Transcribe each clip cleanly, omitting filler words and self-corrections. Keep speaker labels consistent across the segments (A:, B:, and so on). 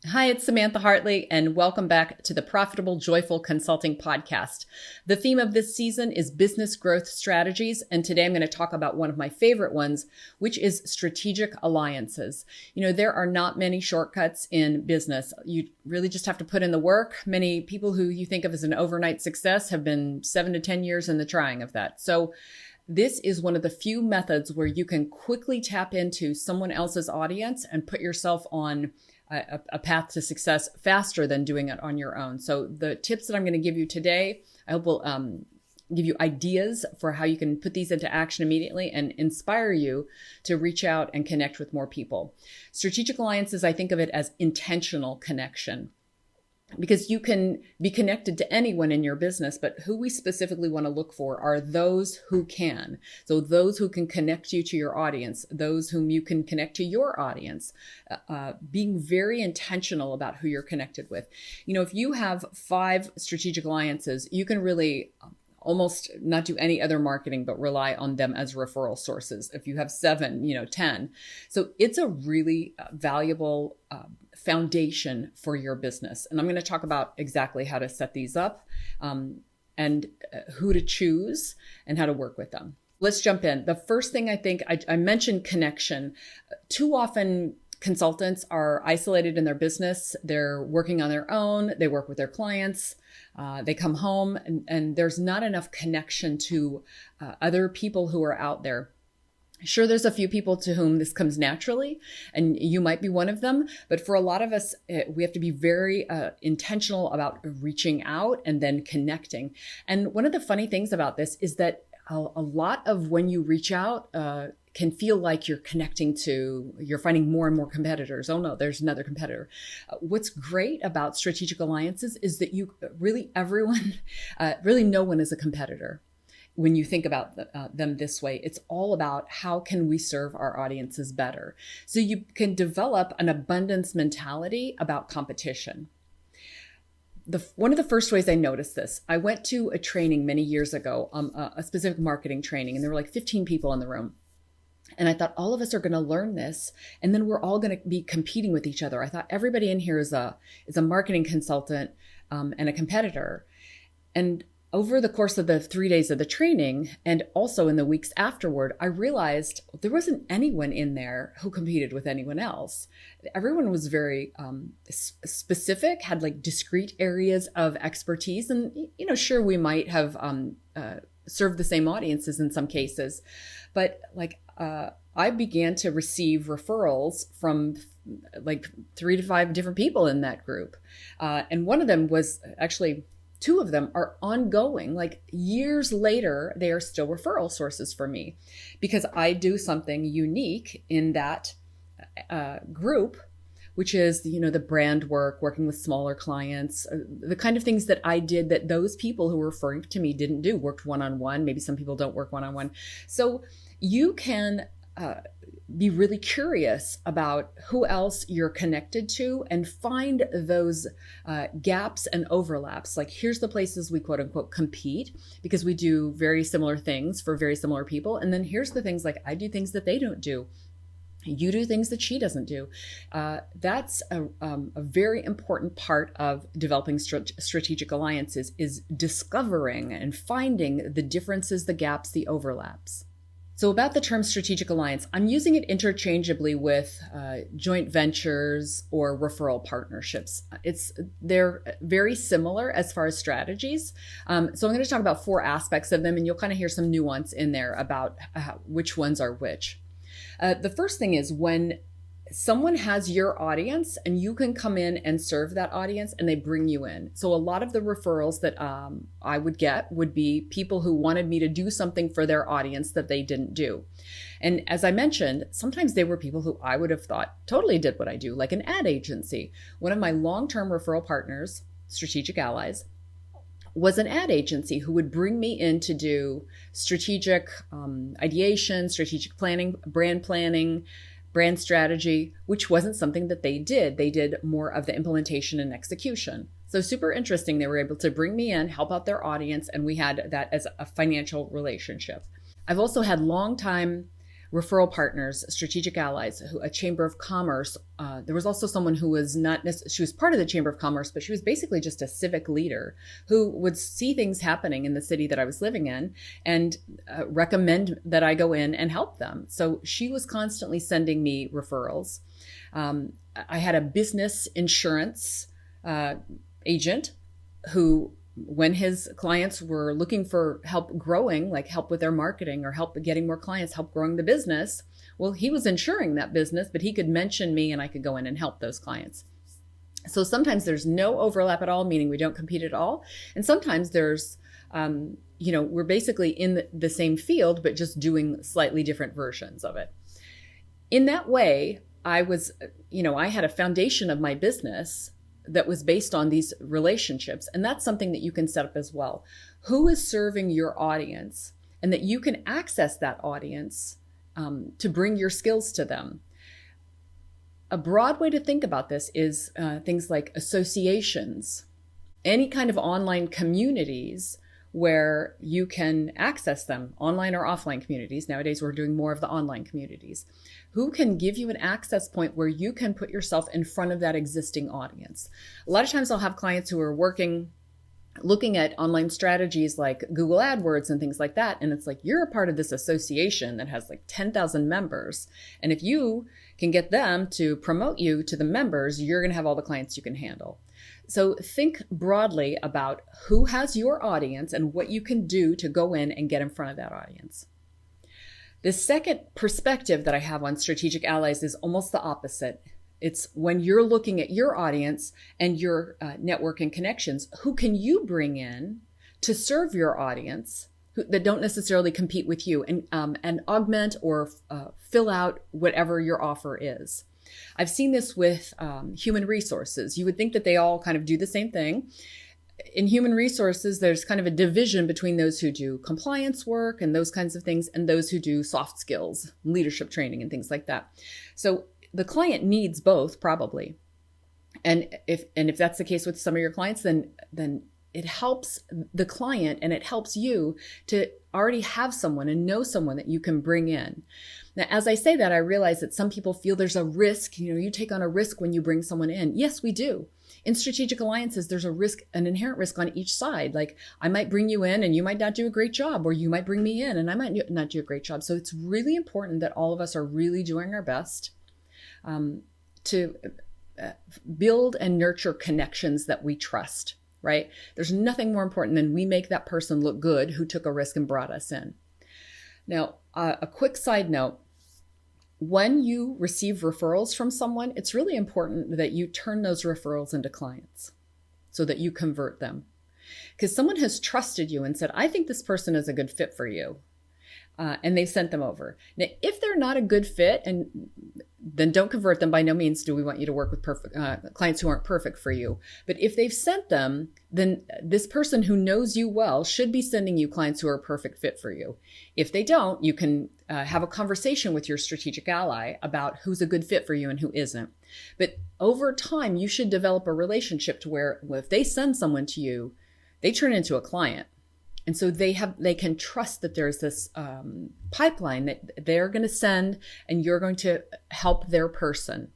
A: Hi, it's Samantha Hartley, and welcome back to the Profitable Joyful Consulting Podcast. The theme of this season is business growth strategies, and today I'm going to talk about one of my favorite ones, which is strategic alliances. You know, there are not many shortcuts in business. You really just have to put in the work. Many people who you think of as an overnight success have been 7 to 10 years in the trying of that. So this is one of the few methods where you can quickly tap into someone else's audience and put yourself on a path to success faster than doing it on your own. So the tips that I'm going to give you today, I hope will give you ideas for how you can put these into action immediately and inspire you to reach out and connect with more people. Strategic alliances, I think of it as intentional connection, because you can be connected to anyone in your business, but who we specifically want to look for are those who can. So those who can connect you to your audience, those whom you can connect to your audience, being very intentional about who you're connected with. You know, if you have 5 strategic alliances, you can really almost not do any other marketing, but rely on them as referral sources. If you have 7, 10. So it's a really valuable foundation for your business. And I'm going to talk about exactly how to set these up and who to choose and how to work with them. Let's jump in. The first thing I mentioned connection. Too often, consultants are isolated in their business. They're working on their own. They work with their clients. They come home and there's not enough connection to other people who are out there. Sure, there's a few people to whom this comes naturally, and you might be one of them. But for a lot of us, we have to be very intentional about reaching out and then connecting. And one of the funny things about this is that a lot of when you reach out, can feel like you're finding more and more competitors. Oh no, there's another competitor. What's great about strategic alliances is that everyone, really no one is a competitor. When you think about them this way, it's all about how can we serve our audiences better. So you can develop an abundance mentality about competition. One of the first ways I noticed this, I went to a training many years ago, a specific marketing training, and there were like 15 people in the room. And I thought all of us are going to learn this, and then we're all going to be competing with each other. I thought everybody in here is a marketing consultant and a competitor. And over the course of the 3 days of the training, and also in the weeks afterward, I realized there wasn't anyone in there who competed with anyone else. Everyone was very specific, had like discrete areas of expertise. And, sure, we might have served the same audiences in some cases, but I began to receive referrals from like 3 to 5 different people in that group. And one of them was actually, 2 of them are ongoing. Like years later, they are still referral sources for me because I do something unique in that group, which is, the brand work, working with smaller clients, the kind of things that I did that those people who were referring to me didn't do, worked one-on-one. Maybe some people don't work one-on-one. So you can be really curious about who else you're connected to and find those gaps and overlaps. Like, here's the places we quote unquote compete because we do very similar things for very similar people. And then here's the things, like I do things that they don't do. You do things that she doesn't do. That's a very important part of developing strategic alliances, is discovering and finding the differences, the gaps, the overlaps. So about the term strategic alliance, I'm using it interchangeably with joint ventures or referral partnerships. They're very similar as far as strategies. So I'm going to talk about 4 aspects of them, and you'll kind of hear some nuance in there about which ones are which. The first thing is when someone has your audience and you can come in and serve that audience and they bring you in. So a lot of the referrals that I would get would be people who wanted me to do something for their audience that they didn't do. And as I mentioned, sometimes they were people who I would have thought totally did what I do, like an ad agency. One of my long-term referral partners, strategic allies, was an ad agency who would bring me in to do strategic ideation, strategic planning, brand strategy, which wasn't something that they did. They did more of the implementation and execution. So super interesting. They were able to bring me in, help out their audience, and we had that as a financial relationship. I've also had long-time referral partners, strategic allies, a chamber of commerce. There was also someone who was she was part of the chamber of commerce, but she was basically just a civic leader who would see things happening in the city that I was living in and recommend that I go in and help them. So she was constantly sending me referrals. I had a business insurance agent who, when his clients were looking for help growing, like help with their marketing or help getting more clients, help growing the business, well, he was insuring that business, but he could mention me and I could go in and help those clients. So sometimes there's no overlap at all, meaning we don't compete at all. And sometimes there's, we're basically in the same field, but just doing slightly different versions of it. In that way, I had a foundation of my business that was based on these relationships. And that's something that you can set up as well. Who is serving your audience, and that you can access that audience to bring your skills to them. A broad way to think about this is things like associations, any kind of online communities where you can access them, online or offline communities. Nowadays, we're doing more of the online communities. Who can give you an access point where you can put yourself in front of that existing audience? A lot of times I'll have clients who are looking at online strategies like Google AdWords and things like that. And it's like, you're a part of this association that has like 10,000 members. And if you can get them to promote you to the members, you're going to have all the clients you can handle. So think broadly about who has your audience and what you can do to go in and get in front of that audience. The second perspective that I have on strategic allies is almost the opposite. It's when you're looking at your audience and your network and connections, who can you bring in to serve your audience that don't necessarily compete with you and augment or fill out whatever your offer is. I've seen this with human resources. You would think that they all kind of do the same thing. In human resources, there's kind of a division between those who do compliance work and those kinds of things and those who do soft skills, leadership training and things like that. So the client needs both probably. And if that's the case with some of your clients, then it helps the client and it helps you to already have someone and know someone that you can bring in. Now, as I say that, I realize that some people feel there's a risk. You take on a risk when you bring someone in. Yes, we do. In strategic alliances, there's a risk, an inherent risk on each side. Like I might bring you in and you might not do a great job, or you might bring me in and I might not do a great job. So it's really important that all of us are really doing our best to build and nurture connections that we trust, right? There's nothing more important than we make that person look good who took a risk and brought us in. Now, a quick side note. When you receive referrals from someone, it's really important that you turn those referrals into clients so that you convert them. Because someone has trusted you and said, I think this person is a good fit for you. And they've sent them over. Now, if they're not a good fit, then don't convert them. By no means do we want you to work with clients who aren't perfect for you. But if they've sent them, then this person who knows you well should be sending you clients who are a perfect fit for you. If they don't, you can have a conversation with your strategic ally about who's a good fit for you and who isn't. But over time, you should develop a relationship to where if they send someone to you, they turn into a client. And so they can trust that there's this pipeline that they're going to send and you're going to help their person.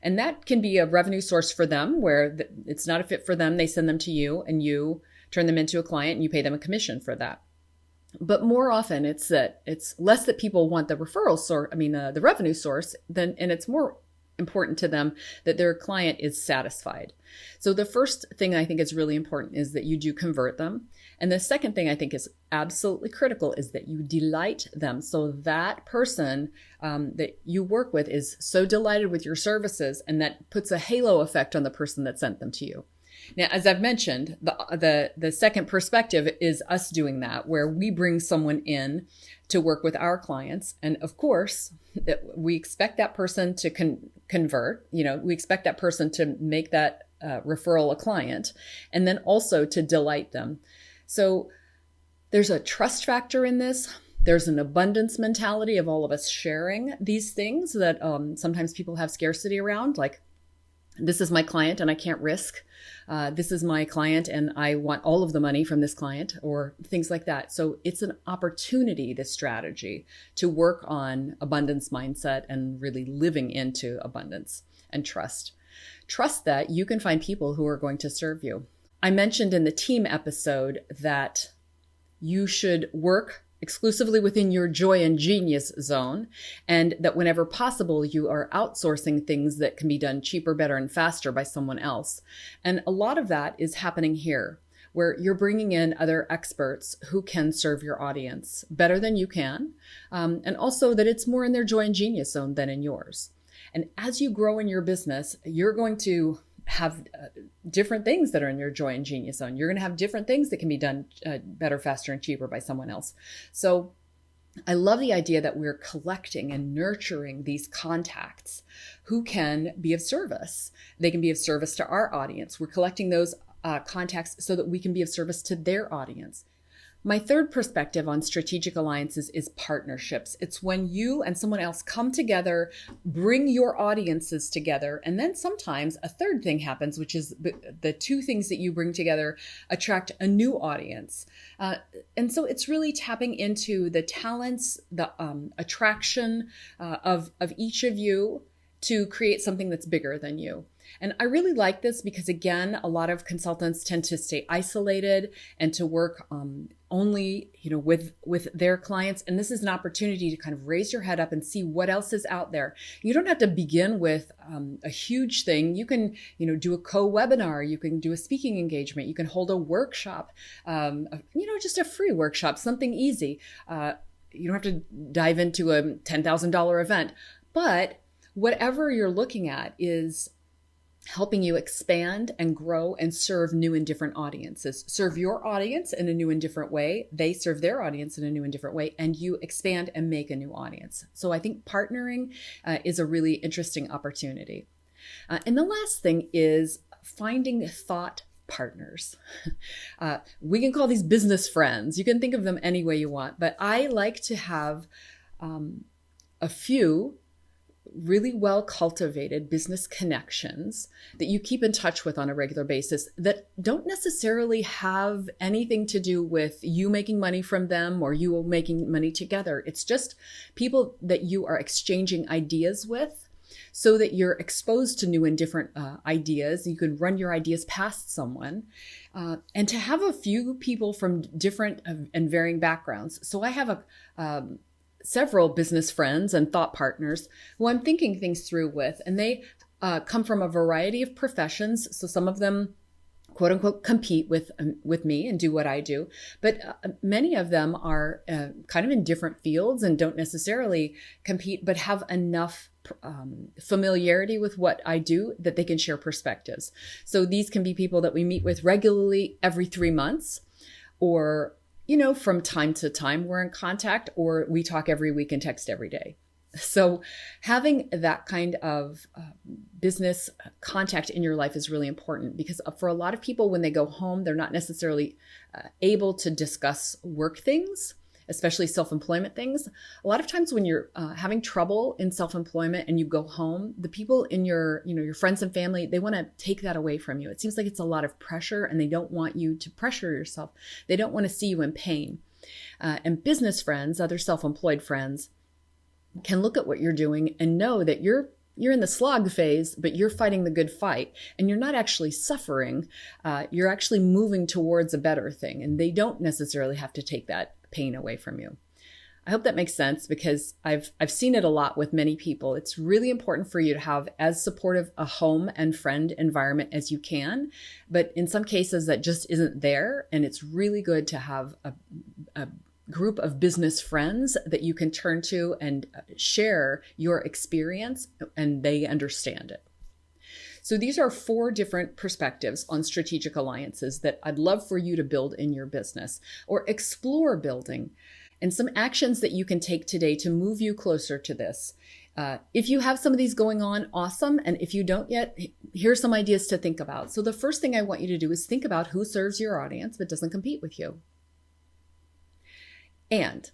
A: And that can be a revenue source for them where it's not a fit for them. They send them to you and you turn them into a client and you pay them a commission for that. But more often it's less that people want the referral source, the revenue source, and it's more important to them that their client is satisfied. So the first thing I think is really important is that you do convert them. And the second thing I think is absolutely critical is that you delight them. So that person that you work with is so delighted with your services, and that puts a halo effect on the person that sent them to you. Now, as I've mentioned, the second perspective is us doing that, where we bring someone in to work with our clients. And of course, we expect that person to convert. We expect that person to make that referral a client, and then also to delight them. So there's a trust factor in this. There's an abundance mentality of all of us sharing these things that sometimes people have scarcity around. Like, this is my client and I can't risk. This is my client and I want all of the money from this client, or things like that. So it's an opportunity, this strategy, to work on abundance mindset and really living into abundance and trust. Trust that you can find people who are going to serve you. I mentioned in the team episode that you should work exclusively within your joy and genius zone, and that whenever possible, you are outsourcing things that can be done cheaper, better, and faster by someone else. And a lot of that is happening here, where you're bringing in other experts who can serve your audience better than you can, and also that it's more in their joy and genius zone than in yours. And as you grow in your business, you're going to have different things that are in your joy and genius zone. You're going to have different things that can be done better, faster, and cheaper by someone else. So I love the idea that we're collecting and nurturing these contacts who can be of service. They can be of service to our audience. We're collecting those contacts so that we can be of service to their audience. My third perspective on strategic alliances is partnerships. It's when you and someone else come together, bring your audiences together, and then sometimes a third thing happens, which is the two things that you bring together attract a new audience. And so it's really tapping into the talents, the attraction of each of you to create something that's bigger than you. And I really like this because, again, a lot of consultants tend to stay isolated and to work only, with their clients. And this is an opportunity to kind of raise your head up and see what else is out there. You don't have to begin with a huge thing. You can, do a co-webinar. You can do a speaking engagement. You can hold a workshop, just a free workshop, something easy. You don't have to dive into a $10,000 event, but whatever you're looking at is helping you expand and grow and serve new and different audiences. Serve your audience in a new and different way. They serve their audience in a new and different way, and you expand and make a new audience. So I think partnering is a really interesting opportunity. And the last thing is finding thought partners. We can call these business friends. You can think of them any way you want, but I like to have a few really well cultivated business connections that you keep in touch with on a regular basis that don't necessarily have anything to do with you making money from them or you making money together. It's just people that you are exchanging ideas with so that you're exposed to new and different ideas. You can run your ideas past someone and to have a few people from different and varying backgrounds. So I have several business friends and thought partners who I'm thinking things through with, and they come from a variety of professions. So some of them, quote unquote, compete with me and do what I do, but many of them are kind of in different fields and don't necessarily compete, but have enough familiarity with what I do that they can share perspectives. So these can be people that we meet with regularly every 3 months, or from time to time we're in contact, or we talk every week and text every day. So having that kind of business contact in your life is really important, because for a lot of people, when they go home, they're not necessarily able to discuss work things, especially self-employment things. A lot of times when you're having trouble in self-employment and you go home, the people in your friends and family, they want to take that away from you. It seems like it's a lot of pressure and they don't want you to pressure yourself. They don't want to see you in pain. And business friends, other self-employed friends, can look at what you're doing and know that you're in the slog phase, but you're fighting the good fight and you're not actually suffering. You're actually moving towards a better thing, and they don't necessarily have to take that pain away from you. I hope that makes sense, because I've seen it a lot with many people. It's really important for you to have as supportive a home and friend environment as you can, but in some cases that just isn't there, and it's really good to have a group of business friends that you can turn to and share your experience, and they understand it. So these are 4 different perspectives on strategic alliances that I'd love for you to build in your business or explore building, and some actions that you can take today to move you closer to this. If you have some of these going on, awesome. And if you don't yet, here's some ideas to think about. So the first thing I want you to do is think about who serves your audience but doesn't compete with you. And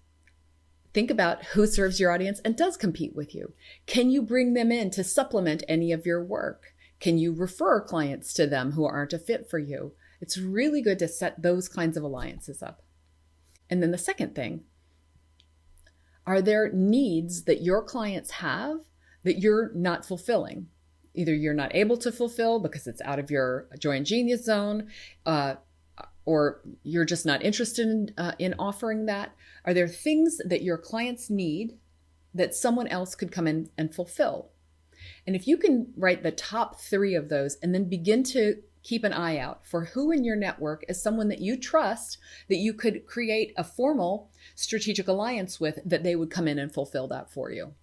A: think about who serves your audience and does compete with you. Can you bring them in to supplement any of your work? Can you refer clients to them who aren't a fit for you? It's really good to set those kinds of alliances up. And then the second thing, are there needs that your clients have that you're not fulfilling? Either you're not able to fulfill because it's out of your joy and genius zone, or you're just not interested in offering that. Are there things that your clients need that someone else could come in and fulfill? And if you can write the top 3 of those and then begin to keep an eye out for who in your network is someone that you trust that you could create a formal strategic alliance with, that they would come in and fulfill that for you.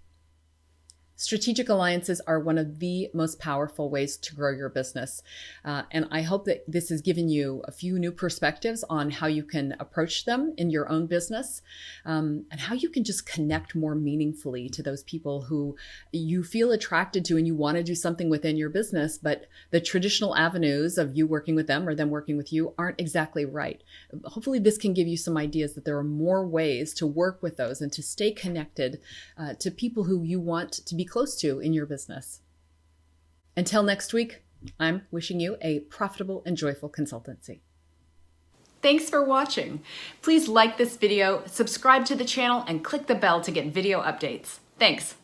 A: Strategic alliances are one of the most powerful ways to grow your business. And I hope that this has given you a few new perspectives on how you can approach them in your own business, and how you can just connect more meaningfully to those people who you feel attracted to and you want to do something within your business, but the traditional avenues of you working with them or them working with you aren't exactly right. Hopefully this can give you some ideas that there are more ways to work with those and to stay connected to people who you want to be close to in your business. Until next week, I'm wishing you a profitable and joyful consultancy. Thanks for watching. Please like this video, subscribe to the channel, and click the bell to get video updates. Thanks.